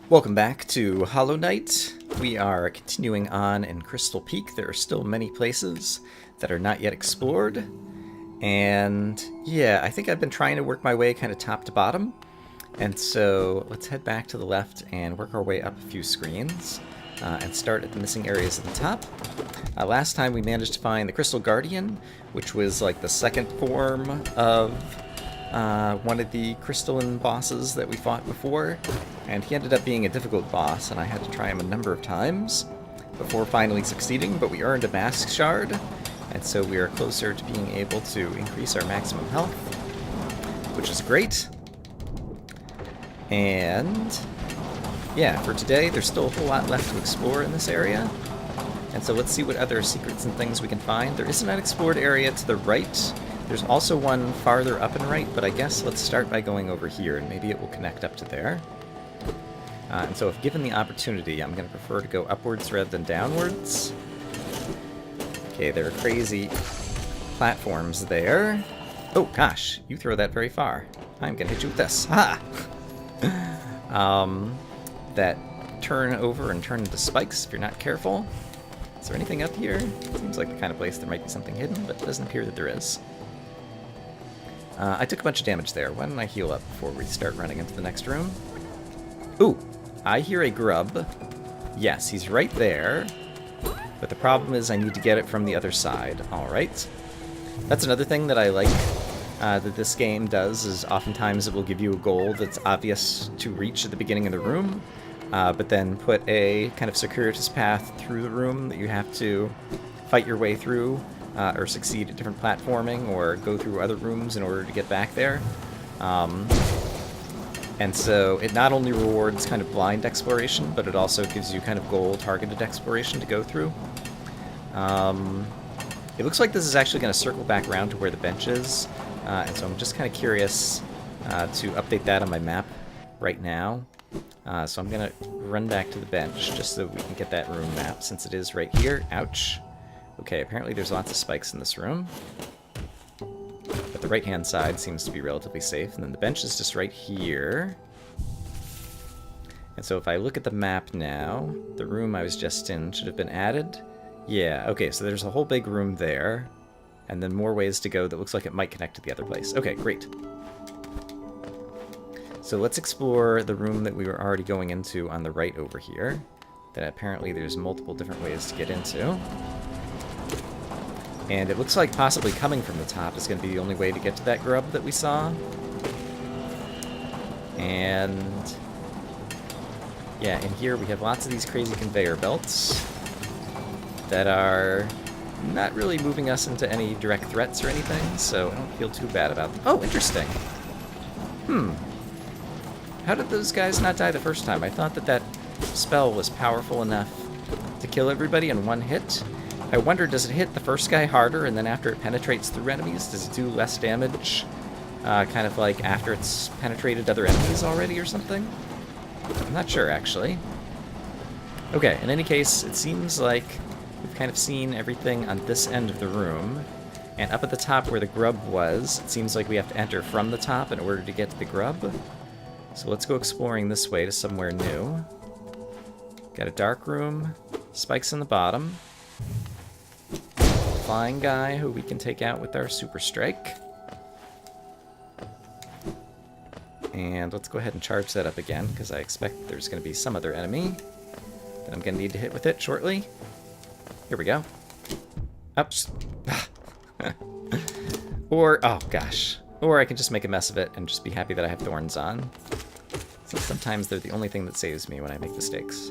Welcome back to Hollow Knight. We are continuing on in Crystal Peak. There are still many places that are not yet explored. And yeah, I think I've been trying to work my way kind of top to bottom. And so let's head back to the left and work our way up a few screens and start at the missing areas at the top. Last time we managed to find the Crystal Guardian, which was like the second form of one of the crystalline bosses that we fought before, and he ended up being a difficult boss, and I had to try him a number of times before finally succeeding, but we earned a Mask Shard, and so we are closer to being able to increase our maximum health, which is great. And yeah, for today, there's still a whole lot left to explore in this area, and so let's see what other secrets and things we can find. There is an unexplored area to the right. There's also one farther up and right, but I guess let's start by going over here, and maybe it will connect up to there. And so if given the opportunity, I'm going to prefer to go upwards rather than downwards. Okay, there are crazy platforms there. Oh, gosh, you throw that very far. I'm going to hit you with this. Ha! That turn over and turn into spikes if you're not careful. Is there anything up here? Seems like the kind of place there might be something hidden, but it doesn't appear that there is. I took a bunch of damage there. Why don't I heal up before we start running into the next room? Ooh, I hear a grub. Yes, he's right there. But the problem is I need to get it from the other side. Alright. That's another thing that I like that this game does, is oftentimes it will give you a goal that's obvious to reach at the beginning of the room, but then put a kind of circuitous path through the room that you have to fight your way through. Or succeed at different platforming, or go through other rooms in order to get back there. And so it not only rewards kind of blind exploration, but it also gives you kind of goal-targeted exploration to go through. It looks like this is actually going to circle back around to where the bench is, and so I'm just kind of curious to update that on my map right now. So I'm going to run back to the bench just so we can get that room map, since it is right here. Ouch. Okay, apparently there's lots of spikes in this room. But the right-hand side seems to be relatively safe, and then the bench is just right here. And so if I look at the map now, the room I was just in should have been added. Yeah, okay, so there's a whole big room there, and then more ways to go that looks like it might connect to the other place. Okay, great. So let's explore the room that we were already going into on the right over here, that apparently there's multiple different ways to get into. And it looks like possibly coming from the top is going to be the only way to get to that grub that we saw. And yeah, in here we have lots of these crazy conveyor belts that are not really moving us into any direct threats or anything, so I don't feel too bad about them. Oh, interesting. How did those guys not die the first time? I thought that that spell was powerful enough to kill everybody in one hit. I wonder, does it hit the first guy harder, and then after it penetrates through enemies, does it do less damage? Kind of like after it's penetrated other enemies already or something? I'm not sure, actually. Okay, in any case, it seems like we've kind of seen everything on this end of the room. And up at the top where the grub was, it seems like we have to enter from the top in order to get to the grub. So let's go exploring this way to somewhere new. Got a dark room, spikes in the bottom. Flying guy who we can take out with our super strike. And let's go ahead and charge that up again, because I expect there's going to be some other enemy that I'm going to need to hit with it shortly. Here we go. Oops. Or, oh gosh. Or I can just make a mess of it and just be happy that I have thorns on. So sometimes they're the only thing that saves me when I make mistakes.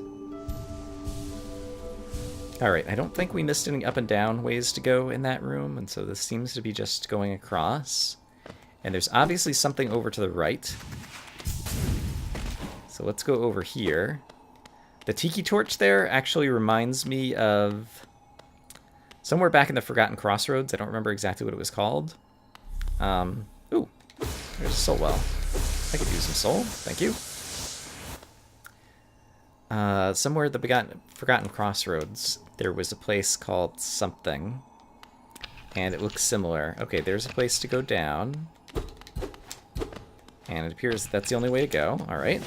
Alright, I don't think we missed any up and down ways to go in that room, and so this seems to be just going across. And there's obviously something over to the right. So let's go over here. The tiki torch there actually reminds me of somewhere back in the Forgotten Crossroads. I don't remember exactly what it was called. Ooh, there's a soul well. I could use some soul, thank you. Somewhere at the Forgotten Crossroads, there was a place called something, and it looks similar. Okay, there's a place to go down, and it appears that's the only way to go. All right.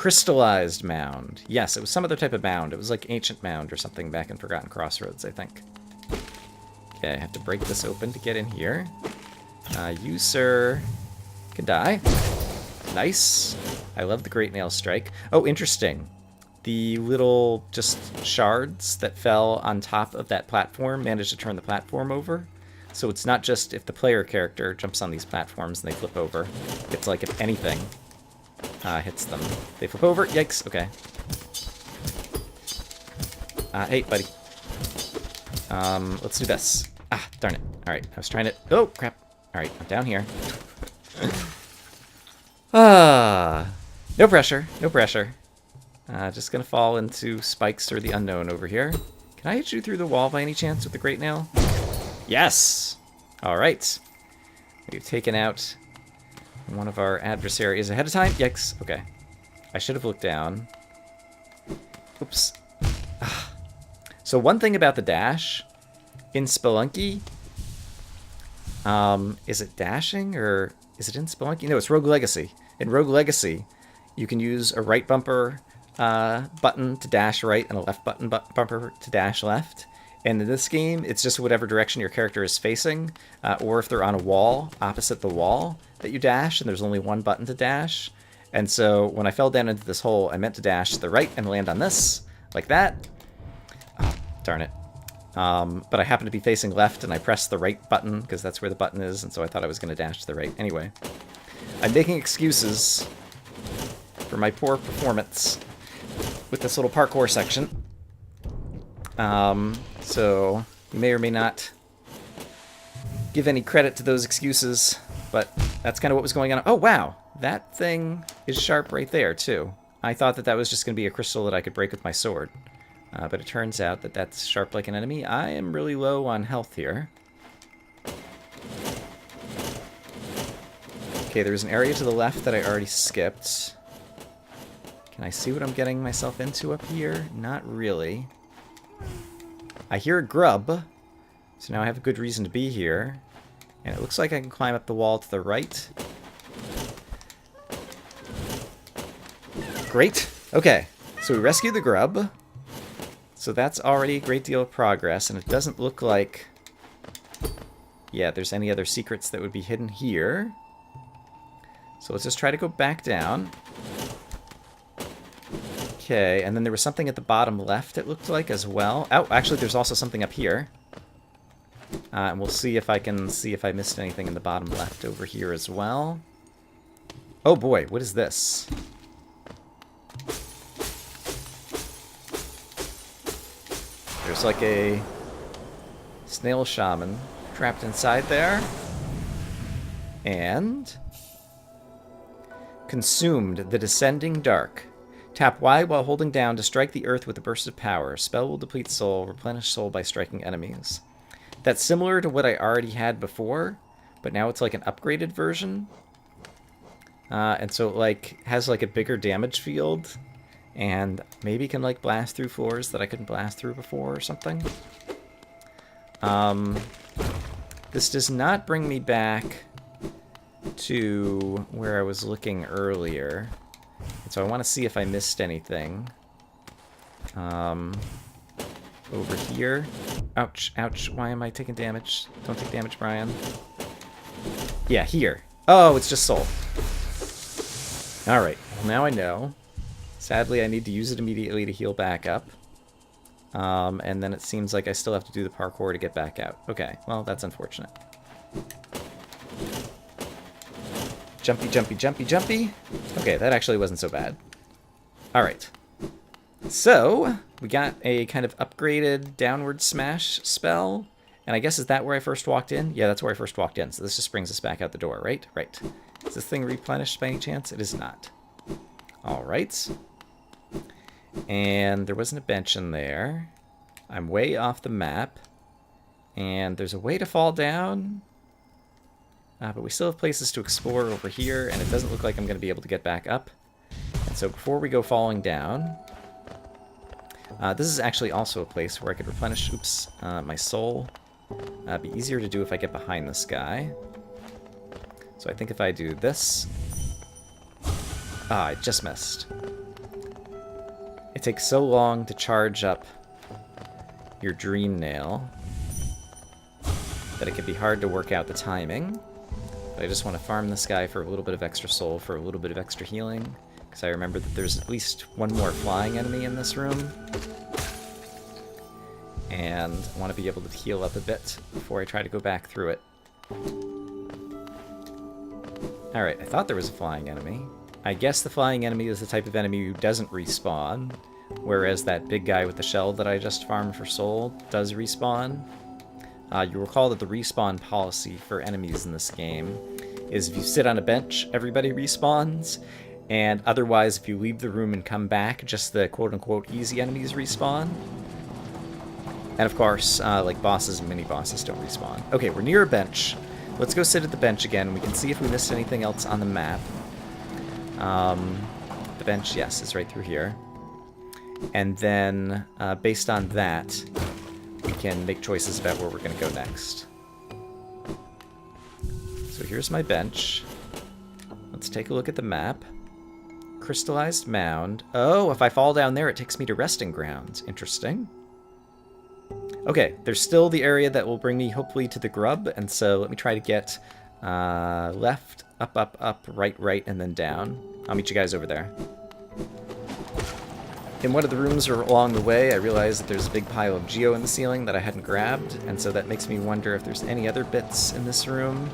Crystalized Mound. Yes, it was some other type of mound. It was like Ancient Mound or something back in Forgotten Crossroads, I think. Okay, I have to break this open to get in here. You, sir, can die. Nice. I love the Great Nail Strike. Oh, interesting. The little just shards that fell on top of that platform managed to turn the platform over. So it's not just if the player character jumps on these platforms and they flip over. It's like if anything hits them, they flip over. Yikes. Okay. Hey, buddy. Let's do this. Ah, darn it. All right, I was trying to... Oh, crap. All right, I'm down here. No pressure. No pressure. Just gonna fall into spikes or the unknown over here. Can I hit you through the wall by any chance with the Great Nail? Yes! Alright. We've taken out one of our adversaries ahead of time. Yikes. Okay. I should have looked down. Oops. So one thing about the dash in Spelunky, is it dashing or is it in Spelunky? No, it's Rogue Legacy. In Rogue Legacy, you can use a right bumper button to dash right and a left bumper to dash left. And in this game, it's just whatever direction your character is facing, or if they're on a wall, opposite the wall, that you dash, and there's only one button to dash. And so when I fell down into this hole, I meant to dash to the right and land on this, like that. Oh, darn it. But I happened to be facing left, and I pressed the right button, because that's where the button is, and so I thought I was going to dash to the right. Anyway, I'm making excuses for my poor performance with this little parkour section. So you may or may not give any credit to those excuses, but that's kind of what was going on. Oh, wow. That thing is sharp right there, too. I thought that that was just going to be a crystal that I could break with my sword. But it turns out that that's sharp like an enemy. I am really low on health here. Okay, there's an area to the left that I already skipped. Can I see what I'm getting myself into up here? Not really. I hear a grub, so now I have a good reason to be here. And it looks like I can climb up the wall to the right. Great. Okay, so we rescued the grub. So that's already a great deal of progress, and it doesn't look like... yeah, there's any other secrets that would be hidden here. So let's just try to go back down. Okay, and then there was something at the bottom left, it looked like, as well. Oh, actually, there's also something up here. And we'll see if I missed anything in the bottom left over here as well. Oh boy, what is this? There's like a snail shaman trapped inside there. And... consumed the descending dark. Tap Y while holding down to strike the earth with a burst of power. Spell will deplete soul, replenish soul by striking enemies. That's similar to what I already had before, but now it's like an upgraded version. And so it like has like a bigger damage field, and maybe can like blast through floors that I couldn't blast through before or something. This does not bring me back to where I was looking earlier. And so I want to see if I missed anything. Over here. Ouch, ouch. Why am I taking damage? Don't take damage, Brian. Yeah, here. Oh, it's just soul. Alright, well now I know. Sadly, I need to use it immediately to heal back up. And then it seems like I still have to do the parkour to get back out. Okay, well, that's unfortunate. Jumpy, jumpy, jumpy, jumpy. Okay, that actually wasn't so bad. Alright. So, we got a kind of upgraded downward smash spell. And I guess, is that where I first walked in? Yeah, that's where I first walked in. So this just brings us back out the door, right? Right. Is this thing replenished by any chance? It is not. Alright. And there wasn't a bench in there. I'm way off the map. And there's a way to fall down. But we still have places to explore over here, and it doesn't look like I'm going to be able to get back up. And so before we go falling down... this is actually also a place where I could replenish, my soul. It'd be easier to do if I get behind this guy. So I think if I do this... Ah, I just missed. It takes so long to charge up your dream nail that it can be hard to work out the timing. But I just want to farm this guy for a little bit of extra soul, for a little bit of extra healing, because I remember that there's at least one more flying enemy in this room. And I want to be able to heal up a bit before I try to go back through it. Alright, I thought there was a flying enemy. I guess the flying enemy is the type of enemy who doesn't respawn, whereas that big guy with the shell that I just farmed for soul does respawn. You recall that the respawn policy for enemies in this game is if you sit on a bench, everybody respawns, and otherwise if you leave the room and come back, just the quote-unquote easy enemies respawn. And of course, like bosses and mini-bosses don't respawn. Okay, we're near a bench. Let's go sit at the bench again. We can see if we missed anything else on the map. The bench, yes, is right through here. And then, based on that, we can make choices about where we're going to go next. So here's my bench. Let's take a look at the map. Crystalized Mound. Oh, if I fall down there, it takes me to resting grounds. Interesting. Okay, there's still the area that will bring me, hopefully, to the grub, and so let me try to get left, up, up, up, right, right, and then down. I'll meet you guys over there. In one of the rooms along the way, I realized that there's a big pile of geo in the ceiling that I hadn't grabbed, and so that makes me wonder if there's any other bits in this room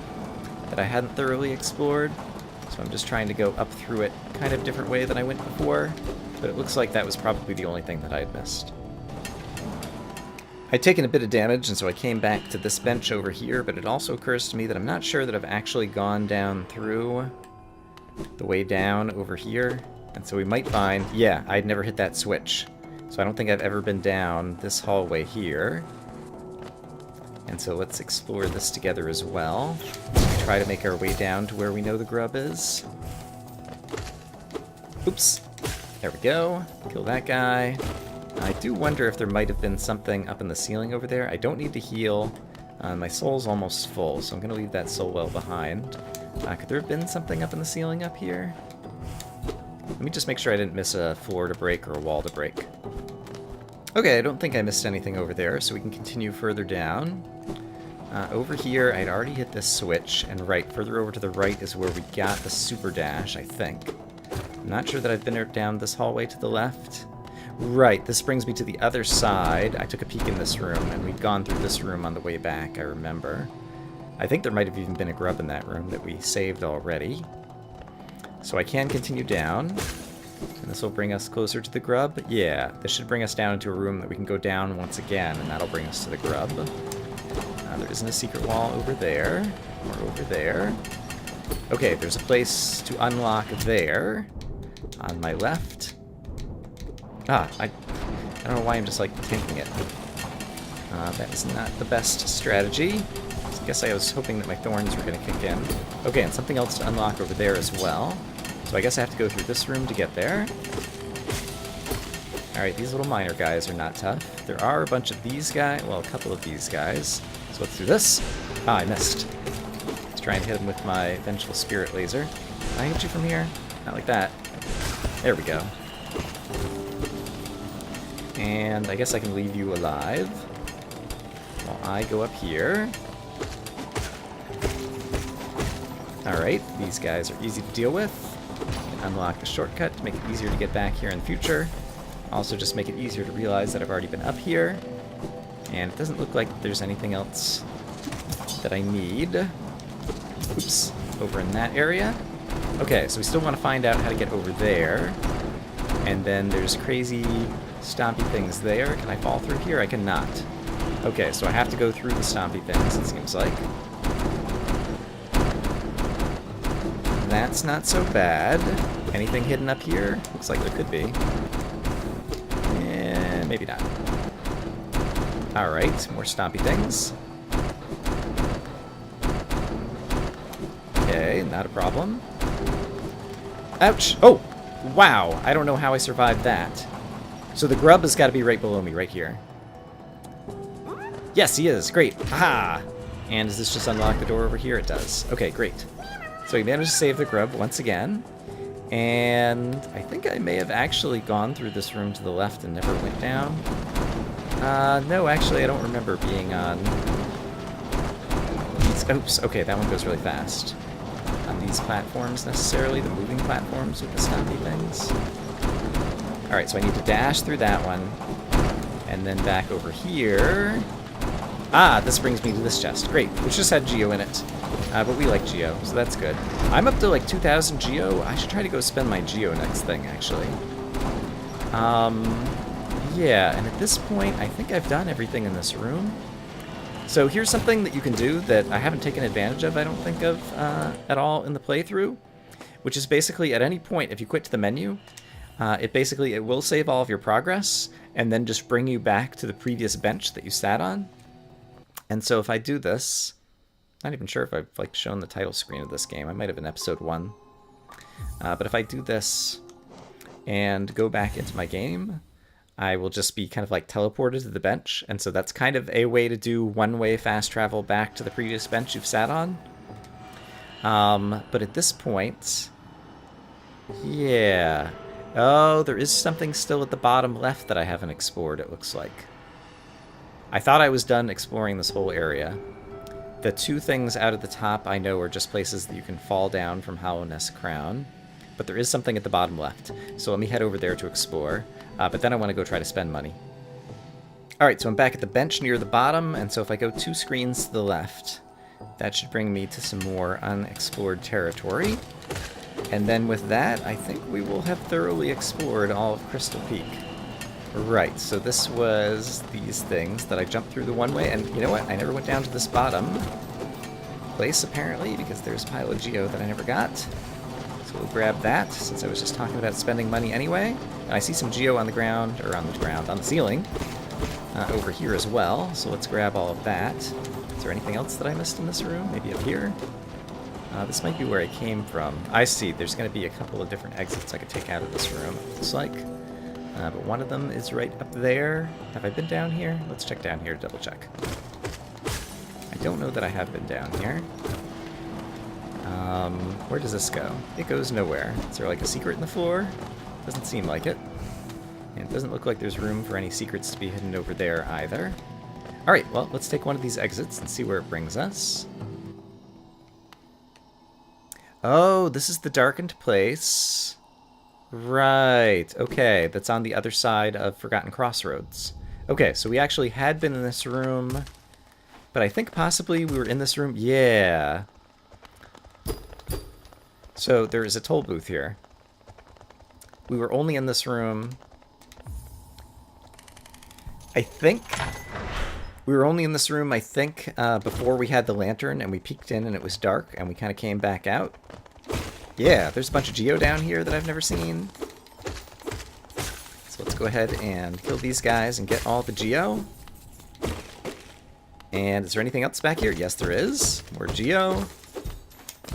that I hadn't thoroughly explored. So I'm just trying to go up through it kind of different way than I went before, but it looks like that was probably the only thing that I had missed. I'd taken a bit of damage, and so I came back to this bench over here, but it also occurs to me that I'm not sure that I've actually gone down through the way down over here. And so we might find... Yeah, I'd never hit that switch. So I don't think I've ever been down this hallway here. And so let's explore this together as well. Try to make our way down to where we know the grub is. Oops. There we go. Kill that guy. I do wonder if there might have been something up in the ceiling over there. I don't need to heal. My soul's almost full, so I'm going to leave that soul well behind. Could there have been something up in the ceiling up here? Let me just make sure I didn't miss a floor to break or a wall to break. Okay, I don't think I missed anything over there, so we can continue further down. Over here, I'd already hit this switch, and right, further over to the right is where we got the super dash, I think. I'm not sure that I've been down this hallway to the left. Right, this brings me to the other side. I took a peek in this room, and we'd gone through this room on the way back, I remember. I think there might have even been a grub in that room that we saved already. So I can continue down, and this will bring us closer to the grub. Yeah, this should bring us down into a room that we can go down once again, and that'll bring us to the grub. There isn't a secret wall over there, or over there. Okay, there's a place to unlock there, on my left. I don't know why I'm just, like, tanking it. That is not the best strategy. I guess I was hoping that my thorns were going to kick in. Okay, and something else to unlock over there as well. So I guess I have to go through this room to get there. Alright, these little miner guys are not tough. There are a bunch of these guys, well, a couple of these guys. So let's do this. I missed. Let's try and hit him with my Vengeful Spirit Laser. Can I hit you from here? Not like that. There we go. And I guess I can leave you alive while I go up here. Alright, these guys are easy to deal with. Unlock the shortcut to make it easier to get back here in the future. Also just make it easier to realize that I've already been up here. And it doesn't look like there's anything else that I need. Oops, over in that area. Okay, so we still want to find out how to get over there. And then there's crazy stompy things there. Can I fall through here? I cannot. Okay, so I have to go through the stompy things, it seems like. That's not so bad. Anything hidden up here? Looks like there could be. And maybe not. Alright, more stompy things. Okay, not a problem. Ouch! Oh! Wow! I don't know how I survived that. So the grub has got to be right below me, right here. Yes, he is! Great! Haha! And does this just unlock the door over here? It does. Okay, great. So we managed to save the grub once again. And I think I may have actually gone through this room to the left and never went down. No, actually, I don't remember being on these... Oops, okay, that one goes really fast. On these platforms, necessarily, the moving platforms with the stoppy things. Alright, so I need to dash through that one, and then back over here. Ah, this brings me to this chest. Great, which just had Geo in it. But we like Geo, so that's good. I'm up to like 2,000 Geo. I should try to go spend my Geo next thing, actually. Yeah, and at this point, I think I've done everything in this room. So here's something that you can do that I haven't taken advantage of, I don't think of, at all in the playthrough, which is basically at any point, if you quit to the menu, it will save all of your progress, and then just bring you back to the previous bench that you sat on. And so if I do this, not even sure if I've like shown the title screen of this game. I might have in episode 1. But if I do this and go back into my game, I will just be kind of like teleported to the bench. And so that's kind of a way to do one-way fast travel back to the previous bench you've sat on. But at this point, yeah. Oh, there is something still at the bottom left that I haven't explored, it looks like. I thought I was done exploring this whole area. The two things out at the top I know are just places that you can fall down from Hallownest Crown. But there is something at the bottom left. So let me head over there to explore. But then I want to go try to spend money. Alright, so I'm back at the bench near the bottom. And so if I go 2 screens to the left, that should bring me to some more unexplored territory. And then with that, I think we will have thoroughly explored all of Crystal Peak. Right, so this was these things that I jumped through the one way, and you know what? I never went down to this bottom place, apparently, because there's a pile of Geo that I never got. So we'll grab that, since I was just talking about spending money anyway. And I see some Geo on the ground, or on the ceiling, over here as well, so let's grab all of that. Is there anything else that I missed in this room? Maybe up here? This might be where I came from. I see, there's going to be a couple of different exits I could take out of this room, it looks like. But one of them is right up there. Have I been down here? Let's check down here to double check. I don't know that I have been down here. Where does this go? It goes nowhere. Is there like a secret in the floor? Doesn't seem like it. And it doesn't look like there's room for any secrets to be hidden over there either. Alright, well, let's take one of these exits and see where it brings us. Oh, this is the darkened place. Right, okay, that's on the other side of Forgotten Crossroads. Okay, so we actually had been in this room, but I think possibly we were in this room, yeah. So there is a toll booth here. We were only in this room, I think. We were only in this room, I think, before we had the lantern and we peeked in and it was dark and we kind of came back out. Yeah, there's a bunch of Geo down here that I've never seen. So let's go ahead and kill these guys and get all the Geo. And is there anything else back here? Yes, there is. More Geo.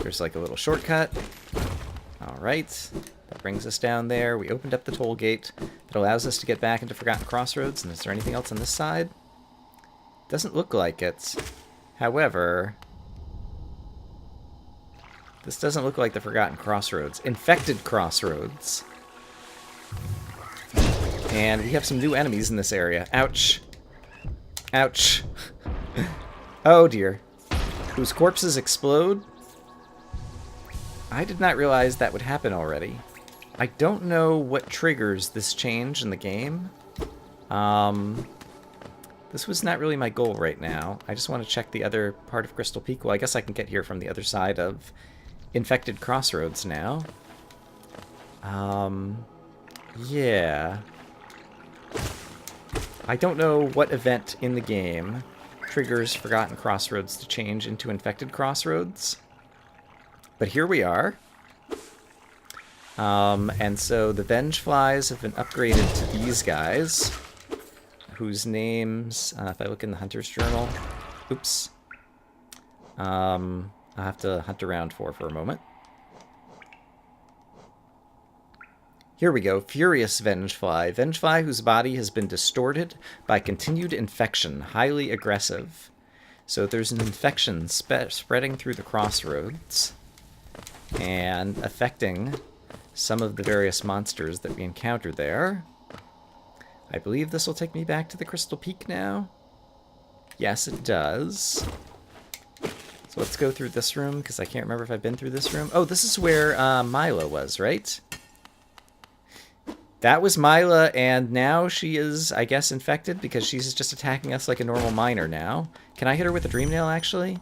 There's like a little shortcut. Alright. That brings us down there. We opened up the toll gate that allows us to get back into Forgotten Crossroads. And is there anything else on this side? Doesn't look like it. However... this doesn't look like the Forgotten Crossroads. Infected Crossroads. And we have some new enemies in this area. Ouch. Ouch. Oh dear. Whose corpses explode? I did not realize that would happen already. I don't know what triggers this change in the game. This was not really my goal right now. I just want to check the other part of Crystal Peak. Well, I guess I can get here from the other side of Infected Crossroads now. Yeah. I don't know what event in the game triggers Forgotten Crossroads to change into Infected Crossroads. But here we are. And so the Venge Flies have been upgraded to these guys, whose names, if I look in the Hunter's Journal, oops, I'll have to hunt around for a moment. Here we go. Furious Vengefly. Vengefly whose body has been distorted by continued infection. Highly aggressive. So there's an infection spreading through the crossroads and affecting some of the various monsters that we encountered there. I believe this will take me back to the Crystal Peak now. Yes, it does. So let's go through this room, because I can't remember if I've been through this room. Oh, this is where Mila was, right? That was Mila, and now she is, I guess, infected, because she's just attacking us like a normal miner now. Can I hit her with a Dream Nail, actually?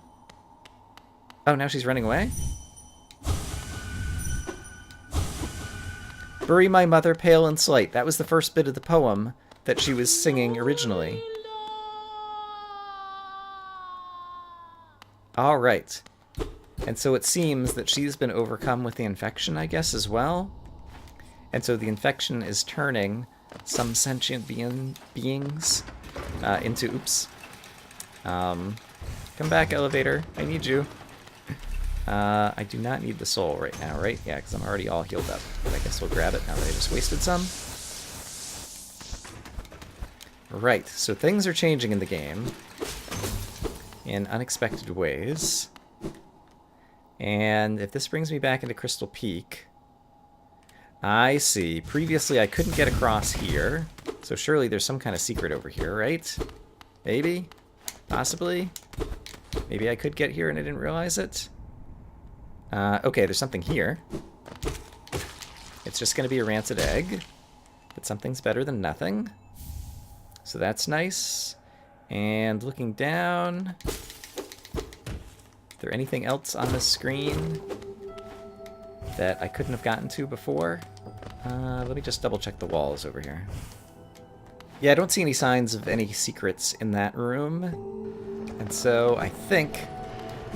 Oh, now she's running away? Bury my mother, pale and slight. That was the first bit of the poem that she was singing originally. Alright. And so it seems that she's been overcome with the infection, I guess, as well. And so the infection is turning some sentient beings into... Oops. Come back, elevator. I need you. I do not need the soul right now, right? Yeah, because I'm already all healed up. But I guess we'll grab it now that I just wasted some. Right, so things are changing in the game in unexpected ways. And if this brings me back into Crystal Peak... I see. Previously I couldn't get across here, so surely there's some kind of secret over here, right? Maybe? Possibly? Maybe I could get here and I didn't realize it? Okay, there's something here. It's just going to be a rancid egg, but something's better than nothing. So that's nice. And looking down... Is there anything else on this screen that I couldn't have gotten to before? Let me just double check the walls over here. Yeah, I don't see any signs of any secrets in that room. And so I think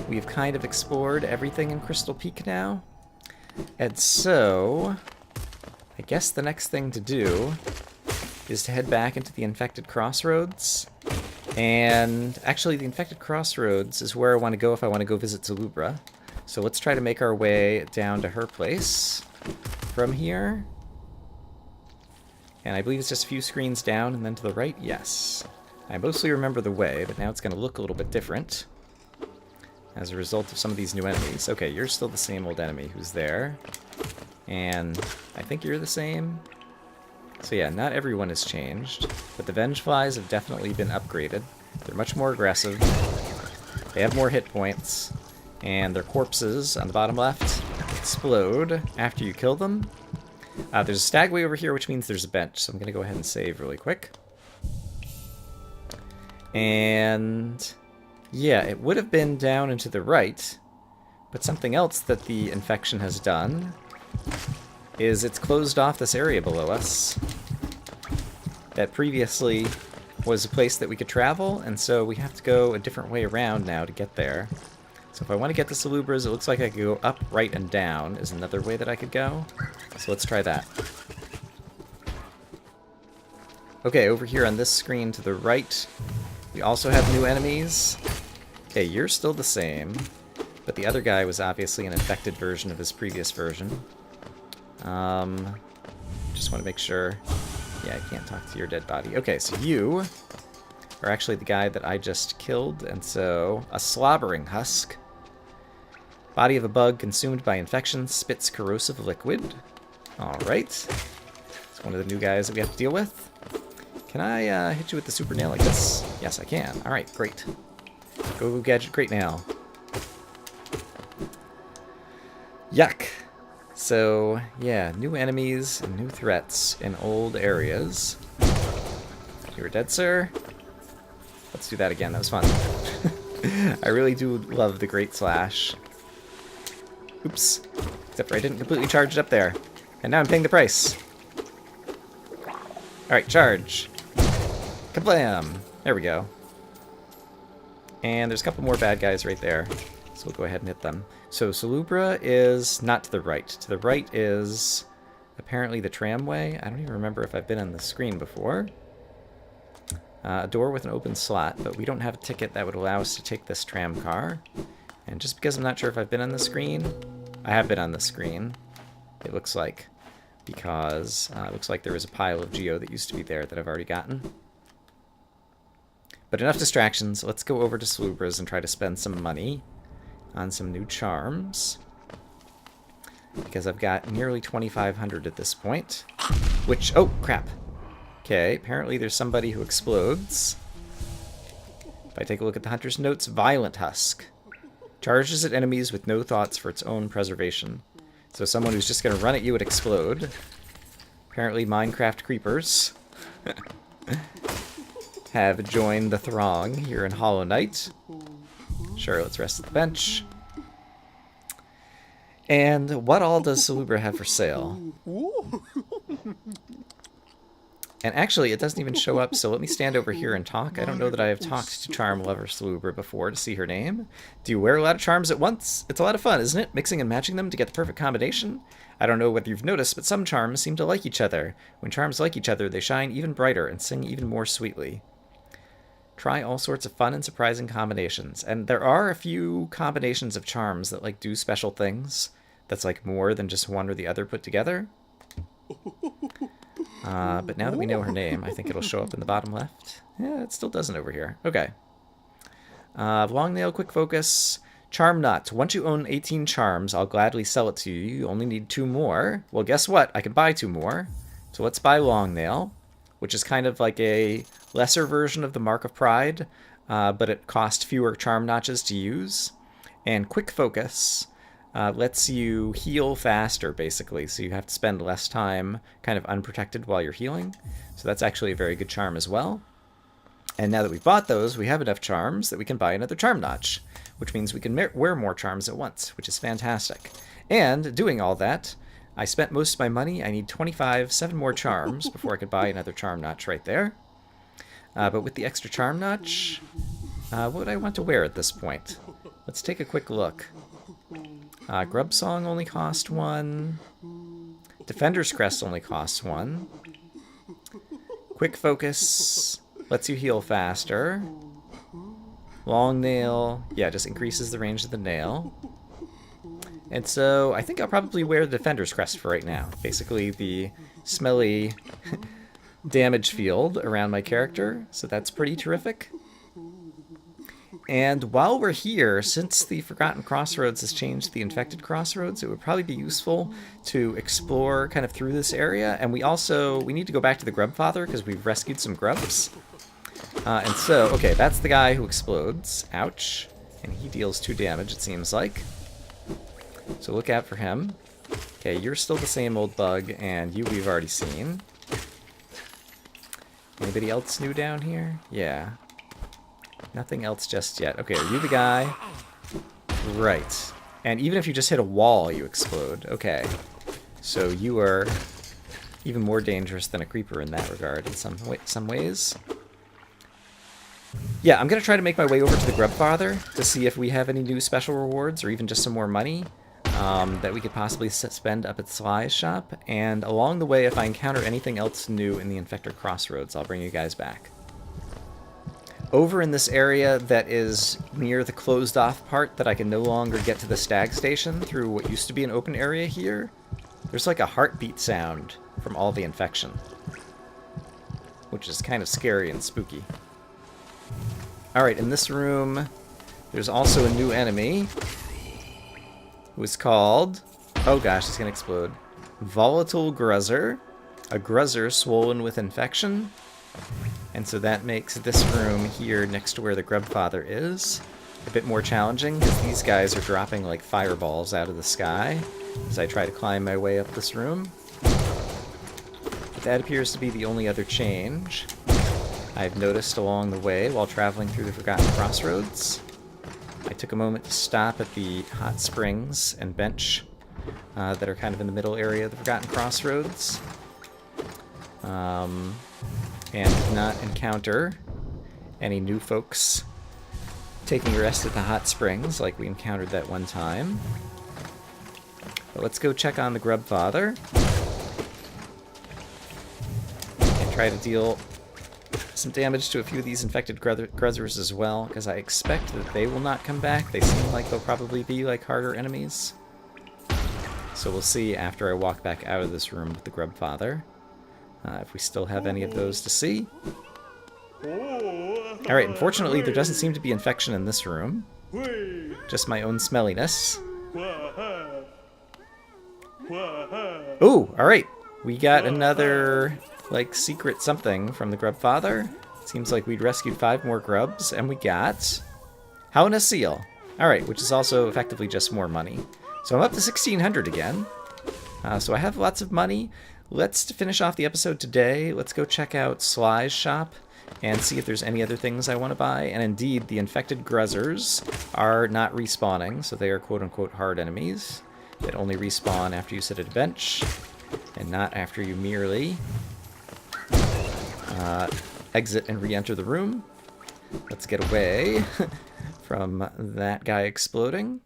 we've kind of explored everything in Crystal Peak now. And so I guess the next thing to do is to head back into the infected Crossroads. And actually the infected Crossroads is where I want to go if I want to go visit Salubra. So let's try to make our way down to her place from here. And I believe it's just a few screens down and then to the right. Yes. I mostly remember the way, but now it's going to look a little bit different as a result of some of these new enemies. Okay, you're still the same old enemy who's there. And I think you're the same. So yeah, not everyone has changed, but the Vengeflies have definitely been upgraded. They're much more aggressive. They have more hit points. And their corpses on the bottom left explode after you kill them. There's a stagway over here, which means there's a bench, so I'm going to go ahead and save really quick. And yeah, it would have been down and to the right, but something else that the infection has done is it's closed off this area below us that previously was a place that we could travel, and so we have to go a different way around now to get there. So if I want to get to Salubras, it looks like I could go up, right, and down is another way that I could go. So let's try that. Okay, over here on this screen to the right, we also have new enemies. Okay, you're still the same, but the other guy was obviously an infected version of his previous version. Just want to make sure. Yeah, I can't talk to your dead body. Okay, so you are actually the guy that I just killed, and so a slobbering husk. Body of a bug consumed by infection, spits corrosive liquid. Alright. It's one of the new guys that we have to deal with. Can I hit you with the super nail like this? Yes, I can. Alright, great. Go gadget great nail. Yuck. So, yeah, new enemies and new threats in old areas. You were dead, sir? Let's do that again. That was fun. I really do love the Great Slash. Oops. Except for I didn't completely charge it up there. And now I'm paying the price. Alright, charge. Kablam! There we go. And there's a couple more bad guys right there. So we'll go ahead and hit them. So Salubra is not to the right. To the right is apparently the tramway. I don't even remember if I've been on the screen before. A door with an open slot, but we don't have a ticket that would allow us to take this tram car. And just because I'm not sure if I've been on the screen, I have been on the screen, it looks like, because it looks like there was a pile of Geo that used to be there that I've already gotten. But enough distractions. Let's go over to Salubra's and try to spend some money on some new charms. because I've got nearly 2,500 at this point. Which, oh, crap. Okay, apparently there's somebody who explodes. If I take a look at the Hunter's Notes, Violent Husk. Charges at enemies with no thoughts for its own preservation. So someone who's just going to run at you and explode. Apparently Minecraft creepers have joined the throng here in Hollow Knight. Sure, let's rest at the bench. And what all does Salubra have for sale? And actually, it doesn't even show up, so let me stand over here and talk. I don't know that I have talked to Charm Lover Salubra before to see her name. Do you wear a lot of charms at once? It's a lot of fun, isn't it? Mixing and matching them to get the perfect combination? I don't know whether you've noticed, but some charms seem to like each other. When charms like each other, they shine even brighter and sing even more sweetly. Try all sorts of fun and surprising combinations. And there are a few combinations of charms that like do special things. That's like more than just one or the other put together. But now that we know her name, I think it'll show up in the bottom left. Yeah, it still doesn't over here. Okay. Long Nail, Quick Focus, Charm Nut. Once you own 18 charms, I'll gladly sell it to you. You only need 2 more. Well, guess what? I can buy 2 more. So let's buy Long Nail, which is kind of like a lesser version of the Mark of Pride, but it costs fewer charm notches to use. And Quick Focus lets you heal faster, basically, so you have to spend less time kind of unprotected while you're healing. So that's actually a very good charm as well. And now that we've bought those, we have enough charms that we can buy another charm notch, which means we can wear more charms at once, which is fantastic. And doing all that, I spent most of my money. I need 7 more charms before I could buy another charm notch right there. But with the extra charm notch, what would I want to wear at this point? Let's take a quick look. Grub Song only cost 1. Defender's Crest only costs 1. Quick Focus lets you heal faster. Long Nail, yeah, just increases the range of the nail. And so I think I'll probably wear the Defender's Crest for right now. Basically the smelly damage field around my character, so that's pretty terrific. And while we're here, since the Forgotten Crossroads has changed the Infected Crossroads, it would probably be useful to explore kind of through this area. And we need to go back to the Grubfather because we've rescued some grubs. And so, okay, that's the guy who explodes. Ouch. And he deals 2 damage, it seems like. So look out for him. Okay, you're still the same old bug, and you we've already seen. Anybody else new down here? Yeah. Nothing else just yet. Okay, are you the guy? Right. And even if you just hit a wall, you explode. Okay. So you are even more dangerous than a creeper in that regard in some ways. Yeah, I'm going to try to make my way over to the Grubfather to see if we have any new special rewards or even just some more money that we could possibly spend up at Sly's shop. And along the way, if I encounter anything else new in the Infected Crossroads, I'll bring you guys back. Over in this area that is near the closed-off part that I can no longer get to the Stag Station through what used to be an open area here, there's like a heartbeat sound from all the infection, which is kind of scary and spooky. Alright, in this room, there's also a new enemy who is called, oh gosh, it's going to explode, Volatile Gruzzer, a Gruzzer swollen with infection. And so that makes this room here next to where the Grubfather is a bit more challenging, because these guys are dropping like fireballs out of the sky as I try to climb my way up this room. But that appears to be the only other change I've noticed along the way while traveling through the Forgotten Crossroads. I took a moment to stop at the hot springs and bench that are kind of in the middle area of the Forgotten Crossroads. And did not encounter any new folks taking a rest at the hot springs like we encountered that one time. But let's go check on the Grubfather and try to deal some damage to a few of these infected Gruzzers as well, because I expect that they will not come back. They seem like they'll probably be like harder enemies. So we'll see after I walk back out of this room with the Grubfather. If we still have any of those to see. Alright, unfortunately there doesn't seem to be infection in this room. Just my own smelliness. Ooh, alright. We got another, like, secret something from the Grub Father. Seems like we'd rescued 5 more grubs, and we got Hallownest seal. Alright, which is also effectively just more money. So I'm up to 1,600 again. So I have lots of money. Let's finish off the episode today. Let's go check out Sly's shop and see if there's any other things I want to buy. And indeed, the infected gruzzers are not respawning, so they are quote-unquote hard enemies that only respawn after you sit at a bench, and not after you merely exit and re-enter the room. Let's get away from that guy exploding.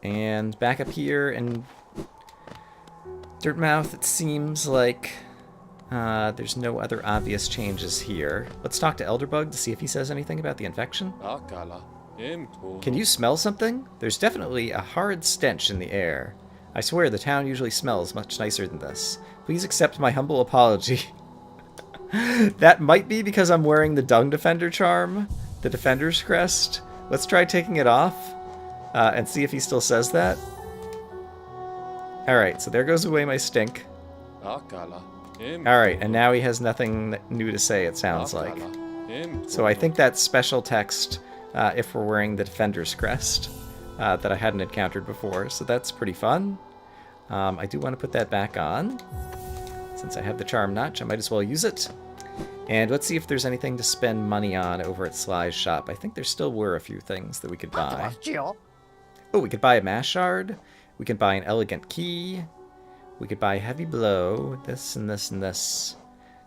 And back up here in Dirtmouth, it seems like there's no other obvious changes here. Let's talk to Elderbug to see if he says anything about the infection. Can you smell something? There's definitely a horrid stench in the air. I swear the town usually smells much nicer than this. Please accept my humble apology. That might be because I'm wearing the Dung Defender charm, the Defender's crest. Let's try taking it off and see if he still says that. Alright, so there goes away my stink. Alright, and now he has nothing new to say, it sounds like. So I think that's special text if we're wearing the Defender's crest that I hadn't encountered before, so that's pretty fun. I do want to put that back on. Since I have the charm notch, I might as well use it. And let's see if there's anything to spend money on over at Sly's shop. I think there still were a few things that we could buy. Oh, we could buy a mash shard. We could buy an elegant key. We could buy heavy blow. This and this and this.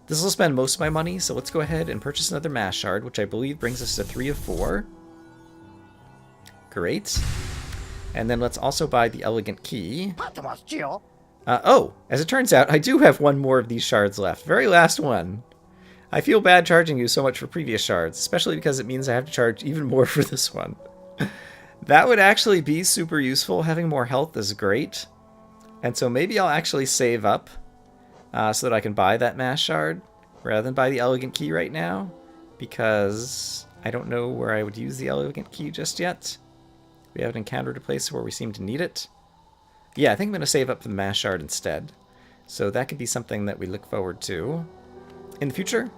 This will spend most of my money, so let's go ahead and purchase another mash shard, which I believe brings us to 3 of 4. Great. And then let's also buy the elegant key. Oh, as it turns out, I do have one more of these shards left. Very last one. I feel bad charging you so much for previous shards, especially because it means I have to charge even more for this one. That would actually be super useful. Having more health is great. And so maybe I'll actually save up so that I can buy that mash shard rather than buy the elegant key right now, because I don't know where I would use the elegant key just yet. We haven't encountered a place where we seem to need it. Yeah, I think I'm going to save up for the mash shard instead. So that could be something that we look forward to in the future.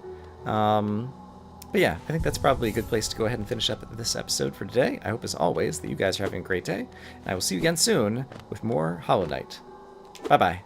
But yeah, I think that's probably a good place to go ahead and finish up this episode for today. I hope, as always, that you guys are having a great day. And I will see you again soon with more Hollow Knight. Bye-bye.